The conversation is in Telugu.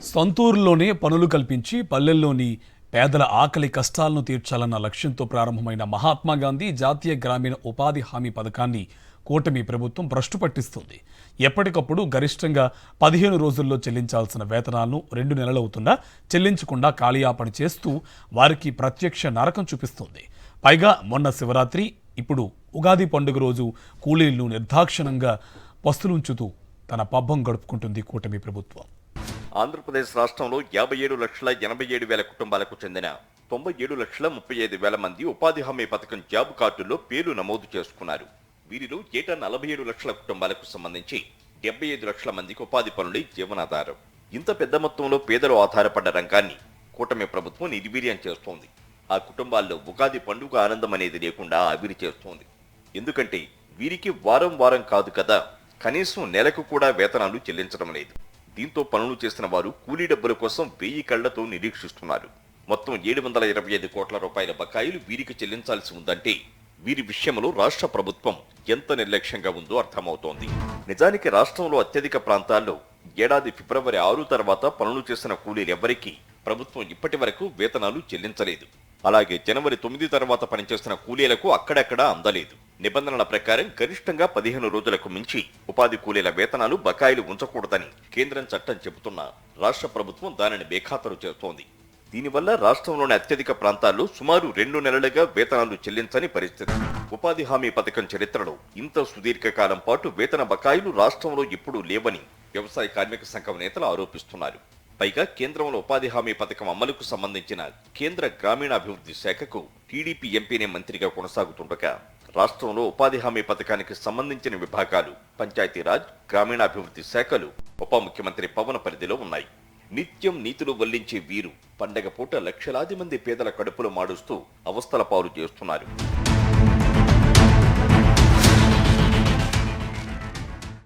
సొంతూరులోనే పనులు కల్పించి పల్లెల్లోని పేదల ఆకలి కష్టాలను తీర్చాలన్న లక్ష్యంతో ప్రారంభమైన మహాత్మా గాంధీ జాతీయ గ్రామీణ ఉపాధి హామీ పథకాన్ని కూటమి ప్రభుత్వం భ్రష్టు పట్టిస్తుంది. ఎప్పటికప్పుడు గరిష్టంగా 15 రోజుల్లో చెల్లించాల్సిన వేతనాలను 2 నెలలవుతున్నా చెల్లించకుండా కాళయాపన చేస్తూ వారికి ప్రత్యక్ష నరకం చూపిస్తోంది. పైగా మొన్న శివరాత్రి, ఇప్పుడు ఉగాది పండుగ రోజు కూలీలను నిర్దాక్షిణంగా పస్తులుంచుతూ తన పబ్బం గడుపుకుంటుంది కూటమి ప్రభుత్వం. ఆంధ్రప్రదేశ్ రాష్ట్రంలో 57,87,000 కుటుంబాలకు చెందిన 97,35,000 మంది ఉపాధి హామీ పథకం జాబ్ కార్డుల్లో పేర్లు నమోదు చేసుకున్నారు. వీరిలో ఏటా 47 లక్షల కుటుంబాలకు సంబంధించి 75 లక్షల మందికి ఉపాధి పనులే జీవనాధారం. ఇంత పెద్ద మొత్తంలో పేదలు ఆధారపడ్డ రంగాన్ని కూటమి ప్రభుత్వం నిర్వీర్యం చేస్తోంది. ఆ కుటుంబాల్లో ఉగాది పండుగ ఆనందం అనేది లేకుండా ఆవిరి చేస్తోంది. ఎందుకంటే వీరికి వారం వారం కాదు కదా, కనీసం నెలకు కూడా వేతనాలు చెల్లించడం లేదు. దీంతో పనులు చేసిన వారు కూలీ డబ్బుల కోసం 1000 కళ్లతో నిరీక్షిస్తున్నారు. మొత్తం 725 కోట్ల రూపాయల బకాయిలు వీరికి చెల్లించాల్సి ఉందంటే వీరి విషయంలో రాష్ట్ర ప్రభుత్వం ఎంత నిర్లక్ష్యంగా ఉందో అర్థమవుతోంది. నిజానికి రాష్ట్రంలో అత్యధిక ప్రాంతాల్లో ఏడాది ఫిబ్రవరి 6 తర్వాత పనులు చేసిన కూలీలెవ్వరికీ ప్రభుత్వం ఇప్పటి వరకు వేతనాలు చెల్లించలేదు. అలాగే జనవరి 9 తర్వాత పనిచేస్తున్న కూలీలకు అక్కడక్కడా అందలేదు. నిబంధనల ప్రకారం గరిష్టంగా 15 రోజులకు మించి ఉపాధి కూలీల వేతనాలు బకాయిలు ఉంచకూడదని కేంద్రం చట్టం చెబుతున్నా రాష్ట్ర ప్రభుత్వం దానిని బేఖాతరు చేస్తోంది. దీనివల్ల రాష్ట్రంలోని అత్యధిక ప్రాంతాల్లో సుమారు 2 నెలలుగా వేతనాలు చెల్లించని పరిస్థితి. ఉపాధి హామీ పథకం చరిత్రలో ఇంత సుదీర్ఘకాలం పాటు వేతన బకాయిలు రాష్ట్రంలో ఎప్పుడూ లేవని వ్యవసాయ కార్మిక సంఘం నేతలు ఆరోపిస్తున్నారు. పైగా కేంద్రంలో ఉపాధి హామీ పథకం అమలుకు సంబంధించిన కేంద్ర గ్రామీణాభివృద్ధి శాఖకు టీడీపీ ఎంపీనే మంత్రిగా కొనసాగుతుండగా రాష్ట్రంలో ఉపాధి హామీ పథకానికి సంబంధించిన విభాగాలు పంచాయతీరాజ్, గ్రామీణాభివృద్ధి శాఖలు ఉప ముఖ్యమంత్రి పవన్ పరిధిలో ఉన్నాయి. నిత్యం నీతులు వల్లించే వీరు పండగ పూట లక్షలాది మంది పేదల కడుపులు మాడుస్తూ అవస్థల పాలు చేస్తున్నారు.